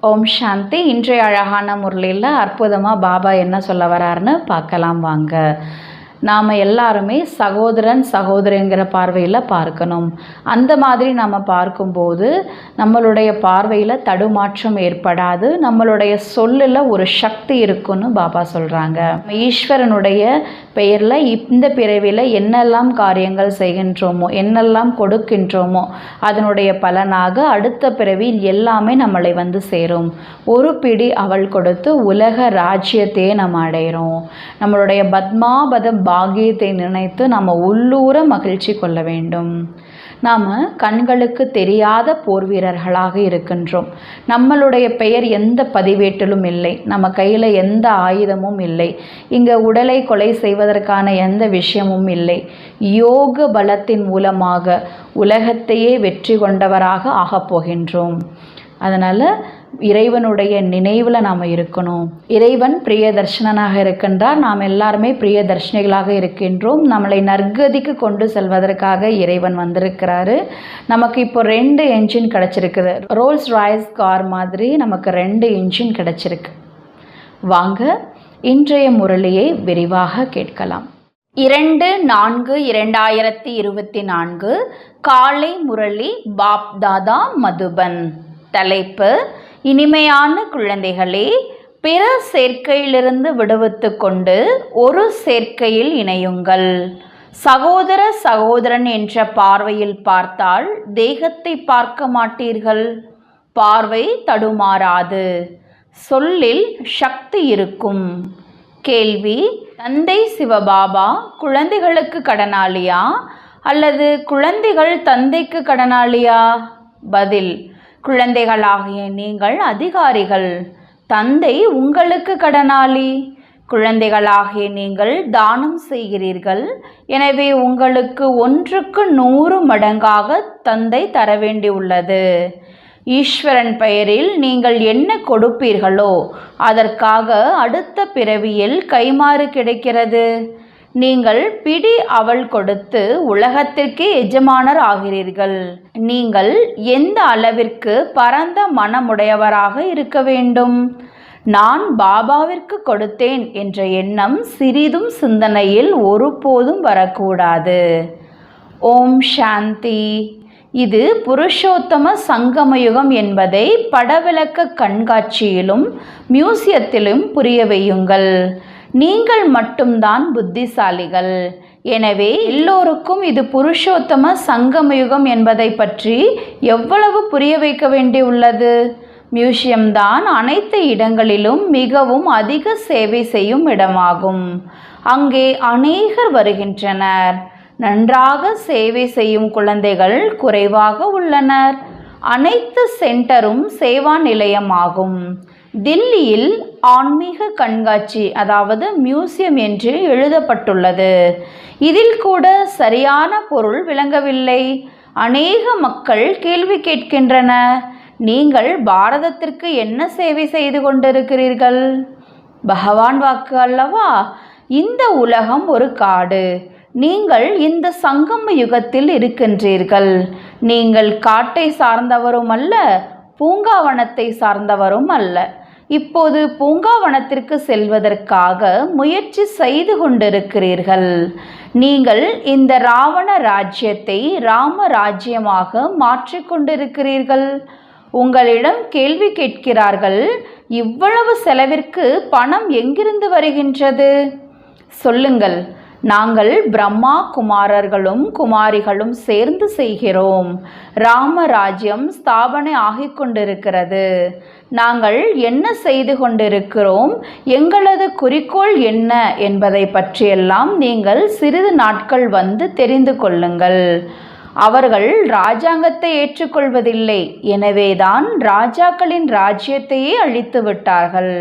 ஓம் சாந்தி. இன்றைய அழகான முரளியில் அற்புதமாக பாபா என்ன சொல்ல வராருன்னு பார்க்கலாம் வாங்க. நாம் எல்லாருமே சகோதரன் சகோதரிங்கிற பார்வையில் பார்க்கணும். அந்த மாதிரி நாம் பார்க்கும்போது நம்மளுடைய பார்வையில் தடுமாற்றம் ஏற்படாது. நம்மளுடைய சொல்லில் ஒரு சக்தி இருக்குன்னு பாபா சொல்கிறாங்க. ஈஸ்வரனுடைய பெயரில் இந்த பிறவியில் என்னெல்லாம் காரியங்கள் செய்கின்றோமோ, என்னெல்லாம் கொடுக்கின்றோமோ, அதனுடைய பலனாக அடுத்த பிறவியில் எல்லாமே நம்மளை வந்து சேரும். ஒரு பிடி அவள் கொடுத்து உலக ராஜ்யத்தையே நம்ம அடைகிறோம். நம்மளுடைய பத்மாபத பாகியத்தை நினைத்து நம்ம உள்ளூர மகிழ்ச்சி கொள்ள வேண்டும். நாம் கண்களுக்கு தெரியாத போர் வீரர்களாக இருக்கின்றோம். நம்மளுடைய பெயர் எந்த பதிவேட்டிலும் இல்லை. நம்ம கையில் எந்த ஆயுதமும் இல்லை. இங்கே உடலை கொலை செய்வதற்கான எந்த விஷயமும் இல்லை. யோக பலத்தின் மூலமாக உலகத்தையே வெற்றி கொண்டவராக ஆகப் போகின்றோம். அதனால் இறைவனுடைய நினைவில் நாம் இருக்கணும். இறைவன் பிரியதர்ஷனாக இருக்கின்றார். நாம் எல்லாருமே பிரியதர்ஷினிகளாக இருக்கின்றோம். நம்மளை நற்கதிக்கு கொண்டு செல்வதற்காக இறைவன் வந்திருக்கிறாரு. நமக்கு இப்போ 2 என்ஜின் கிடச்சிருக்குது. ரோல்ஸ் ராய்ஸ் கார் மாதிரி நமக்கு 2 என்ஜின் கிடச்சிருக்கு. வாங்க இன்றைய முரளியை விரிவாக கேட்கலாம். 2/4/2024 காலை முரளி பாப் தாதா மதுபன். தலைப்பு: இனிமையான குழந்தைகளே, பிற சேர்க்கையிலிருந்து விடுவித்து கொண்டு ஒரு சேர்க்கையில் இணையுங்கள். சகோதர சகோதரன் என்ற பார்வையில் பார்த்தால் தேகத்தை பார்க்க மாட்டீர்கள். பார்வை தடுமாறாது. சொல்லில் சக்தி இருக்கும். கேள்வி: தந்தை சிவபாபா குழந்தைகளுக்கு கடனாளியா அல்லது குழந்தைகள் தந்தைக்கு கடனாளியா? பதில்: குழந்தைகளாகிய நீங்கள் அதிகாரிகள். தந்தை உங்களுக்கு கடனாளி. குழந்தைகளாகிய நீங்கள் தானம் செய்கிறீர்கள். எனவே உங்களுக்கு 1க்கு 100 மடங்காக தந்தை தர வேண்டியுள்ளது. ஈஸ்வரன் பெயரில் நீங்கள் என்ன கொடுப்பீர்களோ அதற்காக அடுத்த பிறவியில் கைமாறு கிடைக்கிறது. நீங்கள் பிடி அவள் கொடுத்து உலகத்திற்கே எஜமானர் ஆகிறீர்கள். நீங்கள் எந்த அளவிற்கு பரந்த மனமுடையவராக இருக்க வேண்டும்? நான் பாபாவிற்கு கொடுத்தேன் என்ற எண்ணம் சிறிதும் சிந்தனையில் ஒருபோதும் வரக்கூடாது. ஓம் சாந்தி. இது புருஷோத்தம சங்கமயுகம் என்பதை படவிளக்க கண்காட்சியிலும் மியூசியத்திலும் புரிய வையுங்கள். நீங்கள் மட்டும்தான் புத்திசாலிகள். எனவே எல்லோருக்கும் இது புருஷோத்தம சங்கமயுகம் என்பதை பற்றி எவ்வளவு புரிய வைக்க வேண்டியுள்ளது? மியூசியம்தான் அனைத்து இடங்களிலும் மிகவும் அதிக சேவை செய்யும் இடமாகும். அங்கே அநேகர் வருகின்றனர். நன்றாக சேவை செய்யும் குழந்தைகள் குறைவாக உள்ளனர். அனைத்து சென்டரும் சேவா நிலையமாகும். தில்லியில் ஆன்மீக கண்காட்சி, அதாவது மியூசியம் என்று எழுதப்பட்டுள்ளது. இதில் கூட சரியான பொருள் விளங்கவில்லை. அநேக மக்கள் கேள்வி கேட்கின்றனர், நீங்கள் பாரதத்திற்கு என்ன சேவை செய்து கொண்டிருக்கிறீர்கள்? பகவான் வாக்கு அல்லவா? இந்த உலகம் ஒரு காடு. நீங்கள் இந்த சங்கம யுகத்தில் இருக்கின்றீர்கள். நீங்கள் காட்டை சார்ந்தவரும் அல்ல, பூங்காவனத்தை சார்ந்தவரும் அல்ல. இப்போது பூங்காவனத்திற்கு செல்வதற்காக முயற்சி செய்து கொண்டிருக்கிறீர்கள். நீங்கள் இந்த ராவண ராஜ்யத்தை ராம ராஜ்யமாக மாற்றிக்கொண்டிருக்கிறீர்கள். உங்களிடம் கேள்வி கேட்கிறார்கள், இவ்வளவு செலவிற்கு பணம் எங்கிருந்து வருகின்றது? சொல்லுங்கள். நாங்கள் பிரம்மா குமாரர்களும் குமாரிகளும் சேர்ந்து செய்கிறோம். ராமராஜ்யம் ஸ்தாபனை ஆகிக் கொண்டிருக்கிறது. நாங்கள் என்ன செய்து கொண்டிருக்கிறோம், எங்களது குறிக்கோள் என்ன என்பதை பற்றியெல்லாம் நீங்கள் சிறிது நாட்கள் வந்து தெரிந்து கொள்ளுங்கள். அவர்கள் ராஜாங்கத்தை ஏற்றுக்கொள்வதில்லை. எனவேதான் ராஜாக்களின் ராஜ்யத்தையே அழித்து விட்டார்கள்.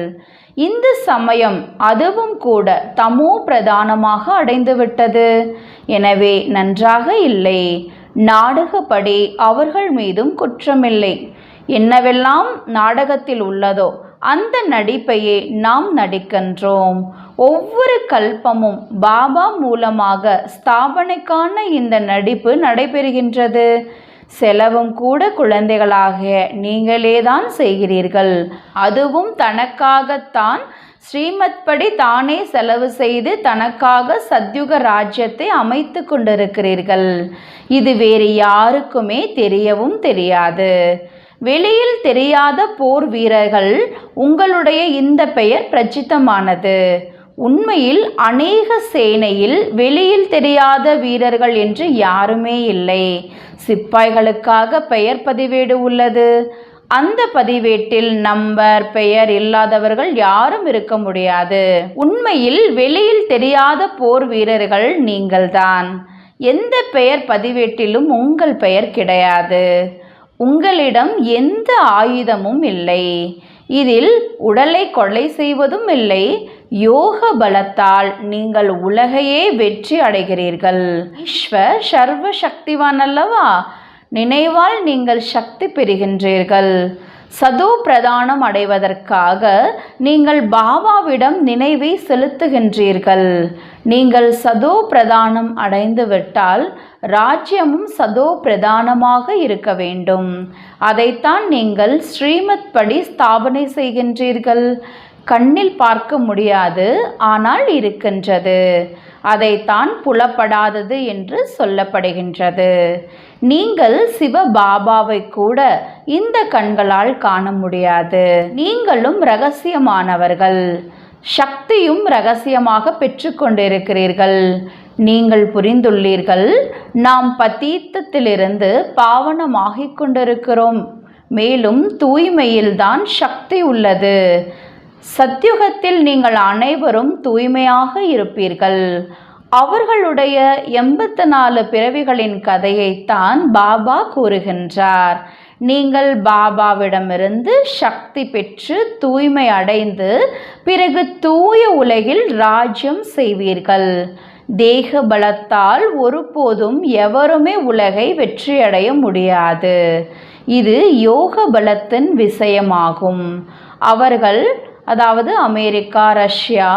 இந்த சமயம் அதுவும் கூட தமோ பிரதானமாக அடைந்துவிட்டது. எனவே நன்றாக இல்லை. நாடகப்படி அவர்கள் மீதும் குற்றமில்லை. என்னவெல்லாம் நாடகத்தில் உள்ளதோ அந்த நடிப்பையே நாம் நடிக்கின்றோம். ஒவ்வொரு கல்பமும் பாபா மூலமாக ஸ்தாபனைக்கான இந்த நடிப்பு நடைபெறுகின்றது. செலவும் கூட குழந்தைகளாகிய நீங்களேதான் செய்கிறீர்கள். அதுவும் தனக்காகத்தான். ஸ்ரீமத் படி தானே செலவு செய்து தனக்காக சத்யுக ராஜ்யத்தை அமைத்து கொண்டிருக்கிறீர்கள். இது வேறு யாருக்குமே தெரியவும் தெரியாது. வெளியில் தெரியாத போர் வீரர்கள் உங்களுடைய இந்த பெயர் பிரசித்தமானது. உண்மையில் அநேக சேனையில் வெளியில் தெரியாத வீரர்கள் என்று யாருமே இல்லை. சிப்பாய்களுக்காக பெயர் பதிவேடு உள்ளது. அந்த பதிவேட்டில் நம்பர் பெயர் இல்லாதவர்கள் யாரும் இருக்க முடியாது. உண்மையில் வெளியில் தெரியாத போர் வீரர்கள் நீங்கள்தான். எந்த பெயர் பதிவேட்டிலும் உங்கள் பெயர் கிடையாது. உங்களிடம் எந்த ஆயுதமும் இல்லை. இதில் உடலை கொலை செய்வதும் இல்லை. யோக பலத்தால் நீங்கள் உலகையே வெற்றி அடைகிறீர்கள். ஈஸ்வர் சர்வ சக்திவான் அல்லவா? நினைவால் நீங்கள் சக்தி பெறுகின்றீர்கள். சதோ பிரதானம் அடைவதற்காக நீங்கள் பாபாவிடம் நினைவை செலுத்துகின்றீர்கள். நீங்கள் சதோ பிரதானம் அடைந்துவிட்டால் ராஜ்யமும் சதோ பிரதானமாக இருக்க வேண்டும். அதைத்தான் நீங்கள் ஸ்ரீமத் படி ஸ்தாபனை செய்கின்றீர்கள். கண்ணில் பார்க்க முடியாது, ஆனால் இருக்கின்றது. அதைத்தான் புலப்படாதது என்று சொல்லப்படுகின்றது. நீங்கள் சிவ பாபாவை கூட இந்த கண்களால் காண முடியாது. நீங்களும் இரகசியமானவர்கள். சக்தியும் இரகசியமாக பெற்றுக்கொண்டிருக்கிறீர்கள். நீங்கள் புரிந்துள்ளீர்கள், நாம் பதீத்தத்திலிருந்து பாவனமாகிக் கொண்டிருக்கிறோம். மேலும் தூய்மையில்தான் சக்தி உள்ளது. சத்யுகத்தில் நீங்கள் அனைவரும் தூய்மையாக இருப்பீர்கள். அவர்களுடைய 84 பிறவிகளின் கதையைத்தான் பாபா கூறுகின்றார். நீங்கள் பாபாவிடமிருந்து சக்தி பெற்று தூய்மை அடைந்து பிறகு தூய உலகில் ராஜ்யம் செய்வீர்கள். தேக பலத்தால் ஒருபோதும் எவருமே உலகை வெற்றியடைய முடியாது. இது யோக பலத்தின் விஷயமாகும். அவர்கள், அதாவது அமெரிக்கா, ரஷ்யா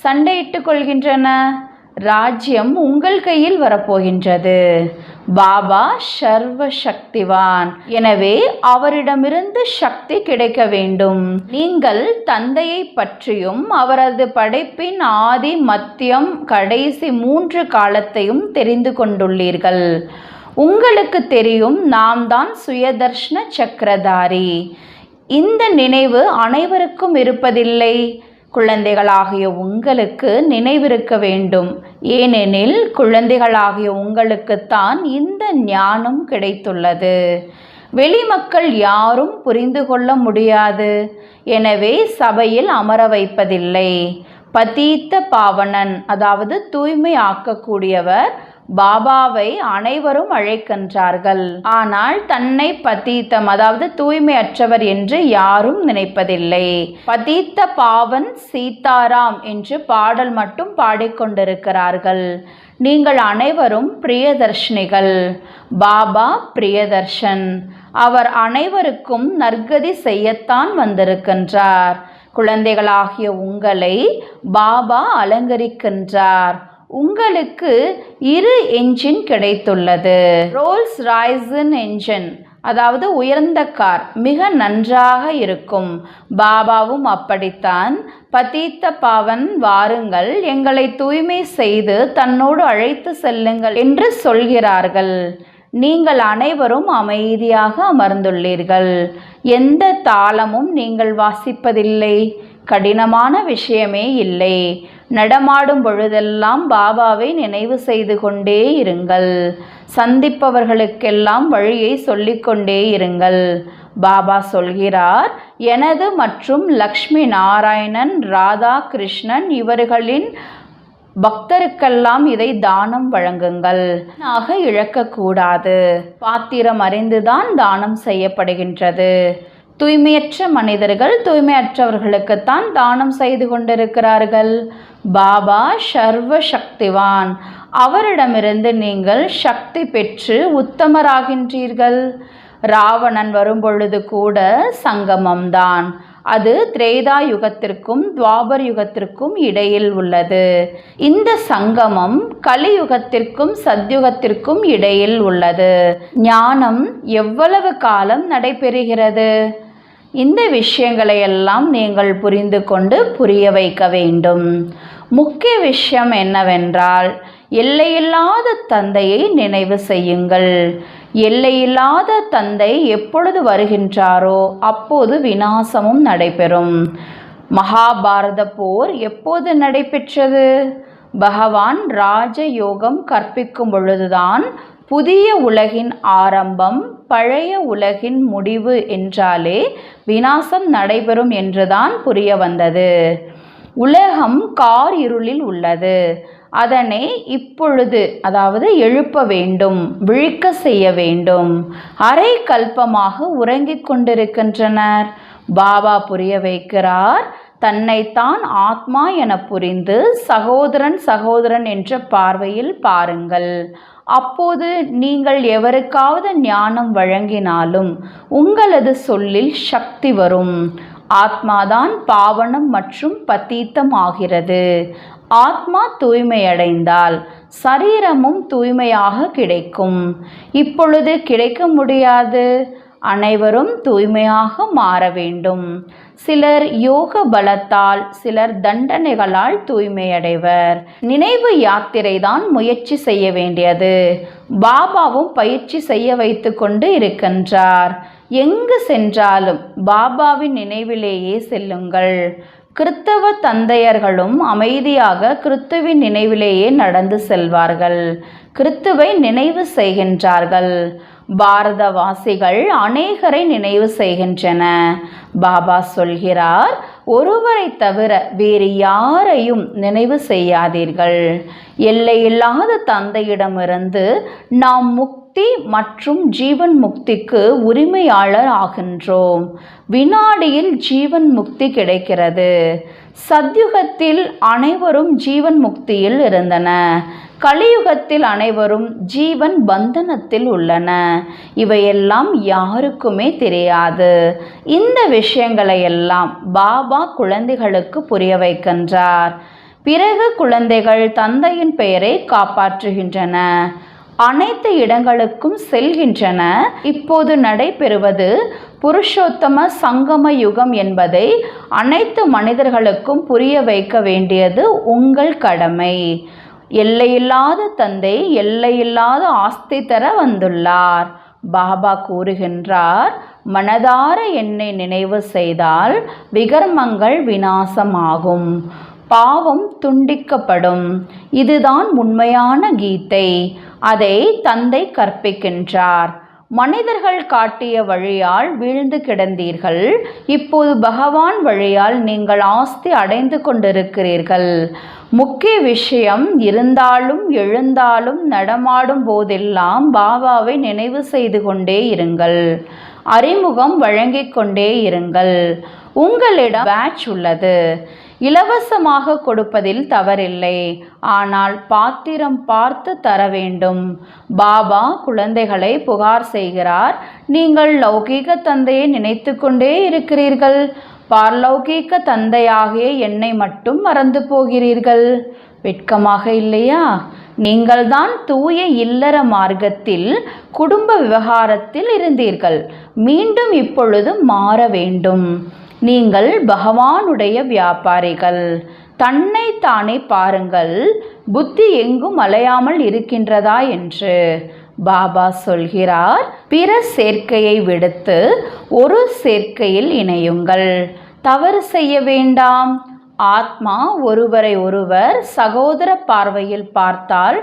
சண்டையிட்டுக் கொள்கின்றன. ராஜ்யம் உங்கள் கையில் வரப்போகின்றது. பாபா சர்வ சக்திவான். எனவே அவரிடமிருந்து சக்தி கிடைக்க வேண்டும். நீங்கள் தந்தையை பற்றியும் அவரது படைப்பின் ஆதி மத்தியம் கடைசி 3 காலத்தையும் தெரிந்து கொண்டுள்ளீர்கள். உங்களுக்கு தெரியும், நாம் தான் சுயதர்ஷன சக்கரதாரி. இந்த நினைவு அனைவருக்கும் இருப்பதில்லை. குழந்தைகளாகிய உங்களுக்கு நினைவிருக்க வேண்டும். ஏனெனில் குழந்தைகளாகிய உங்களுக்குத்தான் இந்த ஞானம் கிடைத்துள்ளது. வெளிமக்கள் யாரும் புரிந்து கொள்ள முடியாது. எனவே சபையில் அமர வைப்பதில்லை. பதீத்த பாவனன், அதாவது தூய்மை ஆக்கக்கூடியவர் பாபாவை அனைவரும் அழைக்கின்றார்கள். ஆனால் தன்னை பதீத்தம், அதாவது தூய்மையற்றவர் என்று யாரும் நினைப்பதில்லை. பதீத்த பாவன் சீதாராம் என்று பாடல் மட்டும் பாடிக்கொண்டிருக்கிறார்கள். நீங்கள் அனைவரும் பிரியதர்ஷினிகள். பாபா பிரியதர்ஷன். அவர் அனைவருக்கும் நற்கதி செய்யத்தான் வந்திருக்கின்றார். குழந்தைகளாகிய உங்களை பாபா அலங்கரிக்கின்றார். உங்களுக்கு 2 என்ஜின் கிடைத்துள்ளது. ரோல்ஸ் ராய்ஸின் என்ஜின், அதாவது உயர்ந்த கார், மிக நன்றாக இருக்கும். பாபாவும் அப்படித்தான். பதீத்த பாவன், வாருங்கள், எங்களை தூய்மை செய்து தன்னோடு அழைத்து செல்லுங்கள் என்று சொல்கிறார்கள். நீங்கள் அனைவரும் அமைதியாக அமர்ந்துள்ளீர்கள். எந்த தாளமும் நீங்கள் வாசிப்பதில்லை. கடினமான விஷயமே இல்லை. நடமாடும் பொழுதெல்லாம் பாபாவை நினைவு செய்து கொண்டே இருங்கள். சந்திப்பவர்களுக்கெல்லாம் வழியை சொல்லிக்கொண்டே இருங்கள். பாபா சொல்கிறார், எனது மற்றும் லக்ஷ்மி நாராயணன், ராதா கிருஷ்ணன் இவர்களின் பக்தருக்கெல்லாம் இதை தானம் வழங்குங்கள். ஆக இழக்கக்கூடாது. பாத்திரம் அறிந்துதான் தானம் செய்யப்படுகின்றது. தூய்மையற்ற மனிதர்கள் தூய்மையற்றவர்களுக்குத்தான் தானம் செய்து கொண்டிருக்கிறார்கள். பாபா சர்வ சக்திவான். அவரிடமிருந்து நீங்கள் சக்தி பெற்று உத்தமராகின்றீர்கள். ராவணன் வரும்பொழுது கூட சங்கமம்தான். அது திரேதா யுகத்திற்கும் துவாபர் யுகத்திற்கும் இடையில் உள்ளது. இந்த சங்கமம் கலியுகத்திற்கும் சத்யுகத்திற்கும் இடையில் உள்ளது. ஞானம் எவ்வளவு காலம் நடைபெறுகிறது? இந்த விஷயங்களை எல்லாம் நீங்கள் புரிந்து கொண்டு புரிய வைக்க வேண்டும். முக்கிய விஷயம் என்னவென்றால், எல்லையில்லாத தந்தையை நினைவு செய்யுங்கள். எல்லையில்லாத தந்தை எப்பொழுது வருகின்றாரோ அப்போது விநாசமும் நடைபெறும். மகாபாரத போர் எப்போது நடைபெற்றது? பகவான் ராஜயோகம் கற்பிக்கும் பொழுதுதான் புதிய உலகின் ஆரம்பம், பழைய உலகின் முடிவு என்றாலே விநாசம் நடைபெறும் என்றுதான் புரிய வந்தது. உலகம் கார் இருளில் உள்ளது. அதனை இப்பொழுது எழுப்ப வேண்டும், விழிக்க செய்ய வேண்டும். அரை கல்பமாக உறங்கிக் கொண்டிருக்கின்றனர். பாபா புரிய வைக்கிறார். தன்னைத்தான் ஆத்மா என புரிந்து சகோதரன் சகோதரன் என்ற பார்வையில் பாருங்கள். அப்போது நீங்கள் எவருக்காவது ஞானம் வழங்கினாலும் உங்களது சொல்லில் சக்தி வரும். ஆத்மாதான் பாவனம் மற்றும் பத்தீத்தம் ஆகிறது. ஆத்மா தூய்மையடைந்தால் சரீரமும் தூய்மையாக கிடைக்கும். இப்பொழுது கிடைக்க முடியாது. அனைவரும் தூய்மையாக மாற வேண்டும். சிலர் யோக பலத்தால், சிலர் தண்டனைகளால் தூய்மையடைவர். நினைவு யாத்திரை தான் முயற்சி செய்ய வேண்டியது. பாபாவும் பயிற்சி செய்ய வைத்து கொண்டு இருக்கின்றார். எங்கு சென்றாலும் பாபாவின் நினைவிலேயே செல்லுங்கள். கிறித்தவ தந்தையர்களும் அமைதியாக கிறித்துவின் நினைவிலேயே நடந்து செல்வார்கள். கிறித்துவை நினைவு செய்கின்றார்கள். பாரதவாசிகள் அநேகரை நினைவு செய்கின்றன. பாபா சொல்கிறார், ஒருவரை தவிர வேறு யாரையும் நினைவு செய்யாதீர்கள். எல்லையில்லாத தந்தையிடமிருந்து நாம் முக்தி மற்றும் ஜீவன் முக்திக்கு உரிமையாளர் ஆகின்றோம். வினாடியில் ஜீவன் முக்தி கிடைக்கிறது. சத்யுகத்தில் அனைவரும் ஜீவன் முக்தியில் இருந்தன. கலியுகத்தில் அனைவரும் ஜீவன் பந்தனத்தில் உள்ளன. இவையெல்லாம் யாருக்குமே தெரியாது. இந்த விஷயங்களை எல்லாம் பாபா குழந்தைகளுக்கு புரிய வைக்கின்றார். பிறகு குழந்தைகள் தந்தையின் பெயரை காப்பாற்றுகின்றன. அனைத்து இடங்களுக்கும் செல்கின்றன. இப்போது நடைபெறுவது புருஷோத்தம சங்கம யுகம் என்பதை அனைத்து மனிதர்களுக்கும் புரிய வைக்க வேண்டியது உங்கள் கடமை. எல்லையில்லாத தந்தை எல்லையில்லாத ஆஸ்தி தர வந்துள்ளார். பாபா கூறுகின்றார், மனதார என்னை நினைவு செய்தால் விகர்மங்கள் விநாசமாகும், பாவம் துண்டிக்கப்படும். இதுதான் உண்மையான கீதை. அதை தந்தை கற்பிக்கின்றார். மனிதர்கள் காட்டிய வழியால் வீழ்ந்து கிடந்தீர்கள். இப்போது பகவான் வழியால் நீங்கள் ஆஸ்தி அடைந்து கொண்டிருக்கிறீர்கள். முக்கிய விஷயம், இருந்தாலும் எழுந்தாலும் நடமாடும் போதெல்லாம் பாபாவை நினைவு செய்து கொண்டே இருங்கள். அறிமுகம் வழங்கிக் கொண்டே இருங்கள். உங்களிடம் பேட்ச் உள்ளது. இலவசமாக கொடுப்பதில் தவறில்லை. ஆனால் பாத்திரம் பார்த்து தர வேண்டும். பாபா குழந்தைகளை புகார் செய்கிறார், நீங்கள் லௌகீக தந்தையை நினைத்து கொண்டே இருக்கிறீர்கள். பார்லௌகீக தந்தையாகிய என்னை மட்டும் மறந்து போகிறீர்கள். வெட்கமாக இல்லையா? நீங்கள்தான் தூய இல்லற மார்க்கத்தில் குடும்ப விவகாரத்தில் இருந்தீர்கள். மீண்டும் இப்பொழுது மாற வேண்டும். நீங்கள் பகவானுடைய வியாபாரிகள். தன்னை தானே பாருங்கள், புத்தி எங்கும் அலையாமல் இருக்கின்றதா என்று. பாபா சொல்கிறார், பிற சேர்க்கையை விடுத்து ஒரு சேர்க்கையில் இணையுங்கள். தவறு செய்ய வேண்டாம். ஆத்மா ஒருவரை ஒருவர் சகோதர பார்வையில் பார்த்தால்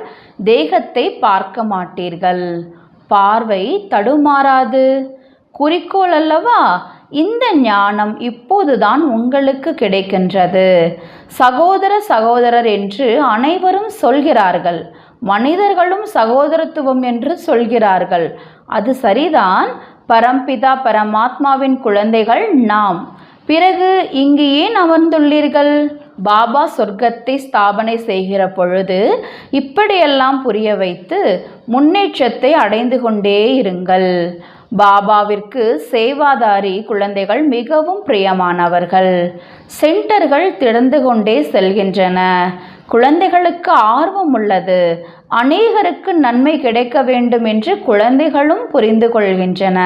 தேகத்தை பார்க்க மாட்டீர்கள். பார்வை தடுமாறாது. குறிக்கோள் அல்லவா? இந்த ஞானம் இப்போதுதான் உங்களுக்கு கிடைக்கின்றது. சகோதர சகோதரர் என்று அனைவரும் சொல்கிறார்கள். மனிதர்களும் சகோதரத்துவம் என்று சொல்கிறார்கள். அது சரிதான். பரம்பிதா பரமாத்மாவின் குழந்தைகள் நாம். பிறகு இங்கு ஏன் அமர்ந்துள்ளீர்கள்? பாபா சொர்க்கத்தை ஸ்தாபனை செய்கிற பொழுது இப்படியெல்லாம் புரிய வைத்து முன்னேற்றத்தை அடைந்து கொண்டே இருங்கள். பாபாவிற்கு சேவாதாரி குழந்தைகள் மிகவும் பிரியமானவர்கள். சென்டர்கள் திறந்து கொண்டே செல்கின்றன. குழந்தைகளுக்கு ஆர்வம் உள்ளது. அநேகருக்கு நன்மை கிடைக்க வேண்டும் என்று குழந்தைகளும் புரிந்து கொள்கின்றன.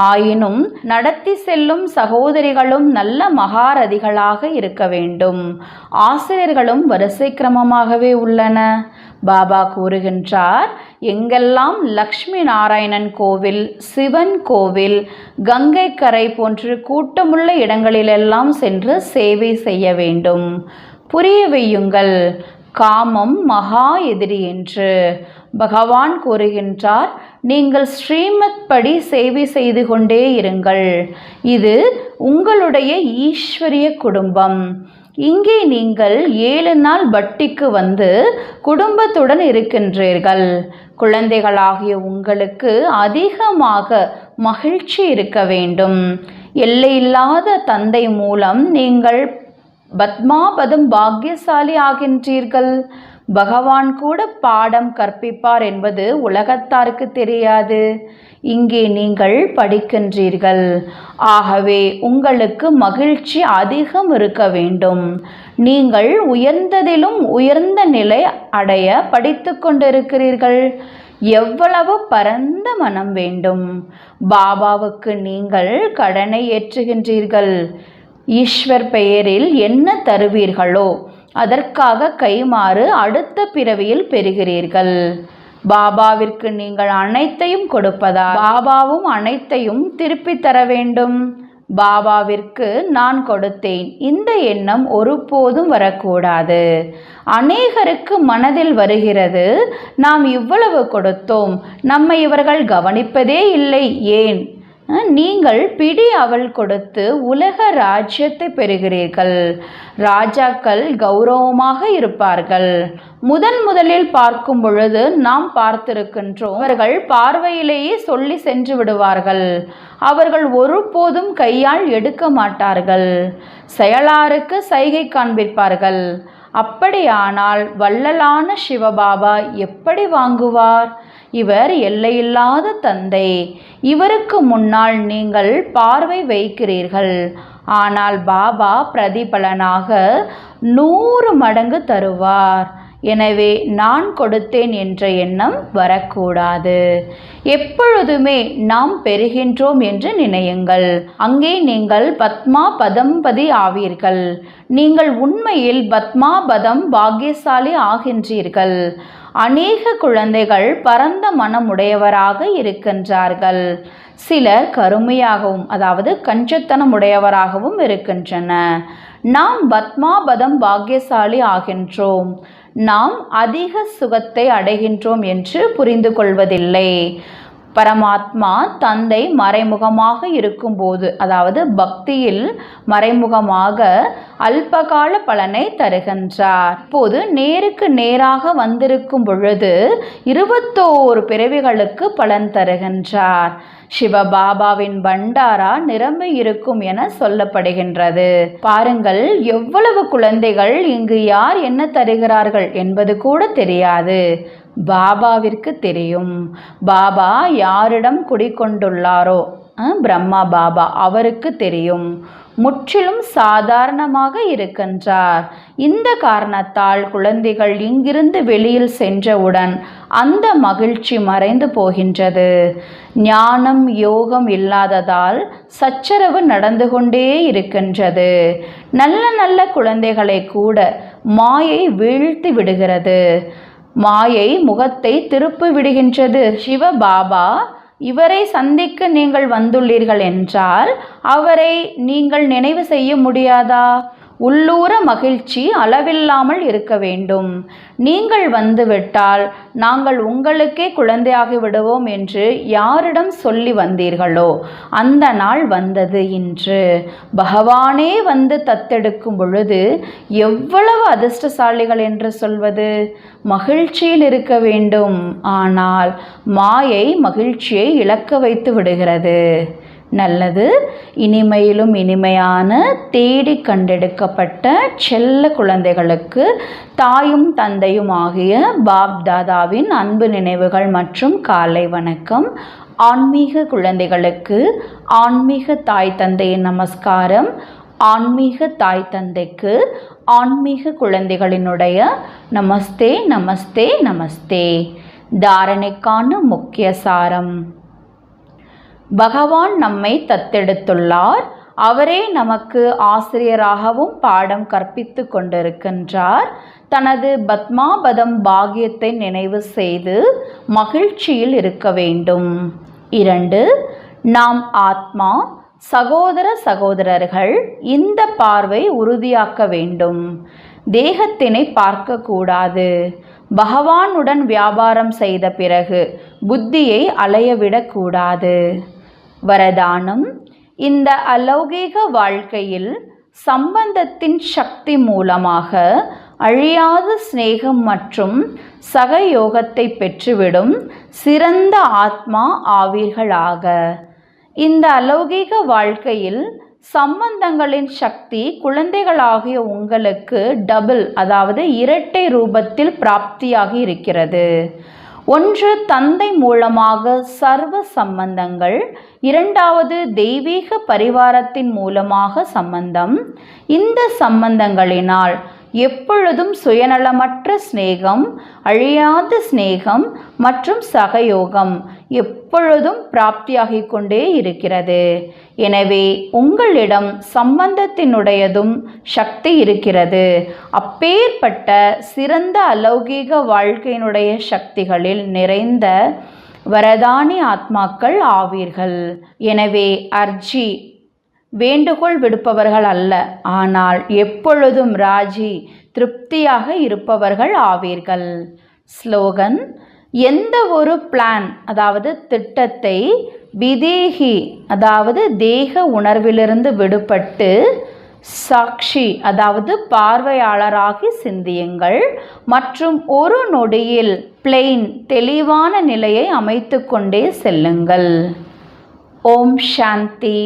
ஆயினும் நடத்தி செல்லும் சகோதரிகளும் நல்ல மகாரதிகளாக இருக்க வேண்டும். ஆசிரியர்களும் வரிசை கிரமமாகவே உள்ளன. பாபா கூறுகின்றார், எங்கெல்லாம் லக்ஷ்மி நாராயணன் கோவில், சிவன் கோவில், கங்கை கரை போன்று கூட்டமுள்ள இடங்களிலெல்லாம் சென்று சேவை செய்ய வேண்டும். புரிய வையுங்கள், காமம் மகா எதிரி என்று பகவான் கூறுகின்றார். நீங்கள் ஸ்ரீமத் படி சேவை செய்து கொண்டே இருங்கள். இது உங்களுடைய ஈஸ்வரிய குடும்பம். இங்கே நீங்கள் 7 நாள் பட்டிக்கு வந்து குடும்பத்துடன் இருக்கின்றீர்கள். குழந்தைகளாகிய உங்களுக்கு அதிகமாக மகிழ்ச்சி இருக்க வேண்டும். எல்லையில்லாத தந்தை மூலம் நீங்கள் பத்மாபதம் பாக்கியசாலி ஆகின்றீர்கள். பகவான் கூட பாடம் கற்பிப்பார் என்பது உலகத்தாருக்கு தெரியாது. இங்கே நீங்கள் படிக்கின்றீர்கள். ஆகவே உங்களுக்கு மகிழ்ச்சி அதிகம் இருக்க வேண்டும். நீங்கள் உயர்ந்ததிலும் உயர்ந்த நிலை அடைய படித்து கொண்டிருக்கிறீர்கள். எவ்வளவு பரந்த மனம் வேண்டும். பாபாவுக்கு நீங்கள் கடனை ஏற்றுகின்றீர்கள். ஈஸ்வர் பெயரில் என்ன தருவீர்களோ அதற்காக கைமாறு அடுத்த பிறவியில் பெறுகிறீர்கள். பாபாவிற்கு நீங்கள் அனைத்தையும் கொடுப்பதால் பாபாவும் அனைத்தையும் திருப்பி தர வேண்டும். பாபாவிற்கு நான் கொடுத்தேன், இந்த எண்ணம் ஒருபோதும் வரக்கூடாது. அநேகருக்கு மனதில் வருகிறது, நாம் இவ்வளவு கொடுத்தோம், நம்மை இவர்கள் கவனிப்பதே இல்லை, ஏன்? நீங்கள் பிடி அவள் கொடுத்து உலக ராஜ்யத்தை பெறுகிறீர்கள். ராஜாக்கள் கௌரவமாக இருப்பார்கள். முதலில் பார்க்கும் பொழுது நாம் பார்த்திருக்கின்றோம், அவர்கள் பார்வையிலேயே சொல்லி சென்று விடுவார்கள். அவர்கள் ஒருபோதும் கையால் எடுக்க மாட்டார்கள். செயலாருக்கு சைகை காண்பிப்பார்கள். அப்படியானால் வள்ளலான சிவபாபா எப்படி வாங்குவார்? இவர் எல்லையில்லாத தந்தை. இவருக்கு முன்னால் நீங்கள் பார்வை வைக்கிறீர்கள். ஆனால் பாபா பிரதிபலனாக 100 மடங்கு தருவார். எனவே நான் கொடுத்தேன் என்ற எண்ணம் வரக்கூடாது. எப்பொழுதுமே நாம் பெறுகின்றோம் என்று நினையுங்கள். அங்கே நீங்கள் பத்மா பதம்பதி ஆவீர்கள். நீங்கள் உண்மையில் பத்மாபதம் பாக்கியசாலி ஆகின்றீர்கள். அநேக குழந்தைகள் பரந்த மனம் உடையவராக இருக்கின்றார்கள். சிலர் கருமையாகவும், அதாவது கஞ்சத்தனம் உடையவராகவும் இருக்கின்றன. நாம் பத்மாபதம் பாக்கியசாலி ஆகின்றோம். நாம் அதிக சுகத்தை அடைகின்றோம் என்று புரிந்து கொள்வதில்லை. பரமாத்மா தந்தை மறைமுகமாக இருக்கும்போது, அதாவது பக்தியில் மறைமுகமாக அல்பகால பலனை தருகின்றார். இப்போது நேருக்கு நேராக வந்திருக்கும் பொழுது 21 பிறவிகளுக்கு பலன் தருகின்றார். சிவபாபாவின் பண்டாரா நிரம்பி இருக்கும் என சொல்லப்படுகின்றது. பாருங்கள், எவ்வளவு குழந்தைகள் இங்கு யார் என்ன தருகிறார்கள் என்பது கூட தெரியாது. பாபாவிற்கு தெரியும். பாபா யாரிடம் குடிக்கொண்டுள்ளாரோ, பிரம்மா பாபா, அவருக்கு தெரியும். முற்றிலும் சாதாரணமாக இருக்கின்றார். இந்த காரணத்தால் குழந்தைகள் இங்கிருந்து வெளியில் சென்றவுடன் அந்த மகிழ்ச்சி மறைந்து போகின்றது. ஞானம் யோகம் இல்லாததால் சச்சரவு நடந்து கொண்டே இருக்கின்றது. நல்ல நல்ல குழந்தைகளை கூட மாயை வீழ்த்தி விடுகிறது. மாயை முகத்தை திருப்பி விடுகின்றது. சிவபாபா இவரை சந்திக்க நீங்கள் வந்துள்ளீர்கள் என்றால் அவரை நீங்கள் நினைவு செய்ய முடியாதா? உள்ளூர மகிழ்ச்சி அளவில்லாமல் இருக்க வேண்டும். நீங்கள் வந்துவிட்டால் நாங்கள் உங்களுக்கே குழந்தையாகி விடுவோம் என்று யாரிடம் சொல்லி வந்தீர்களோ அந்த நாள் வந்தது. இன்று பகவானே வந்து தத்தெடுக்கும் பொழுது எவ்வளவு அதிர்ஷ்டசாலிகள் என்று சொல்வது? மகிழ்ச்சியில் இருக்க வேண்டும். ஆனால் மாயை மகிழ்ச்சியை இழக்க வைத்து விடுகிறது. நல்லது. இனிமையிலும் இனிமையான தேடி கண்டெடுக்கப்பட்ட செல்ல குழந்தைகளுக்கு தாயும் தந்தையும் ஆகிய பாப் தாதாவின் அன்பு நினைவுகள் மற்றும் காலை வணக்கம். ஆன்மீக குழந்தைகளுக்கு ஆன்மீக தாய் தந்தையின் நமஸ்காரம். ஆன்மீக தாய் தந்தைக்கு ஆன்மீக குழந்தைகளினுடைய நமஸ்தே நமஸ்தே நமஸ்தே. தாரணைக்கான முக்கிய சாரம்: பகவான் நம்மை தத்தெடுத்துள்ளார். அவரே நமக்கு ஆசிரியராகவும் பாடம் கற்பித்து கொண்டிருக்கின்றார். தனது பத்மாபதம் பாக்கியத்தை நினைவு செய்து மகிழ்ச்சியில் இருக்க வேண்டும். 2. நாம் ஆத்மா, சகோதர சகோதரர்கள். இந்த பார்வை உறுதியாக்க வேண்டும். தேகத்தினை பார்க்கக்கூடாது. பகவானுடன் வியாபாரம் செய்த பிறகு புத்தியை அலையவிடக்கூடாது. வரதானம்: இந்த அலௌகீக வாழ்க்கையில் சம்பந்தத்தின் சக்தி மூலமாக அழியாத சிநேகம் மற்றும் சகயோகத்தை பெற்றுவிடும் சிறந்த ஆத்மா ஆவீர்களாக. இந்த அலௌகீக வாழ்க்கையில் சம்பந்தங்களின் சக்தி குழந்தைகளாகிய உங்களுக்கு அதாவது இரட்டை ரூபத்தில் பிராப்தியாகி இருக்கிறது. 1. தந்தை மூலமாக சர்வ சம்பந்தங்கள். 2. தெய்வீக பரிவாரத்தின் மூலமாக சம்பந்தம். இந்த சம்பந்தங்களினால் எப்பொழுதும் சுயநலமற்ற சிநேகம், அழியாத சிநேகம் மற்றும் சகயோகம் எப்பொழுதும் பிராப்தியாகிக் கொண்டே இருக்கிறது. எனவே உங்களிடம் சம்பந்தத்தினுடையதும் சக்தி இருக்கிறது. அப்பேற்பட்ட சிறந்த அலௌகீக வாழ்க்கையினுடைய சக்திகளில் நிறைந்த வரதானி ஆத்மாக்கள் ஆவீர்கள். எனவே அர்ஜி வேண்டுகோள் விடுப்பவர்கள் அல்ல, ஆனால் எப்பொழுதும் ராஜி திருப்தியாக இருப்பவர்கள் ஆவீர்கள். ஸ்லோகன்: எந்த ஒரு பிளான் அதாவது திட்டத்தை விதேகி அதாவது தேக உணர்விலிருந்து விடுபட்டு சாட்சி அதாவது பார்வையாளராகி சிந்தியுங்கள் மற்றும் ஒரு நொடியில் பிளெயின் தெளிவான நிலையை அமைத்து கொண்டே செல்லுங்கள். ஓம் சாந்தி.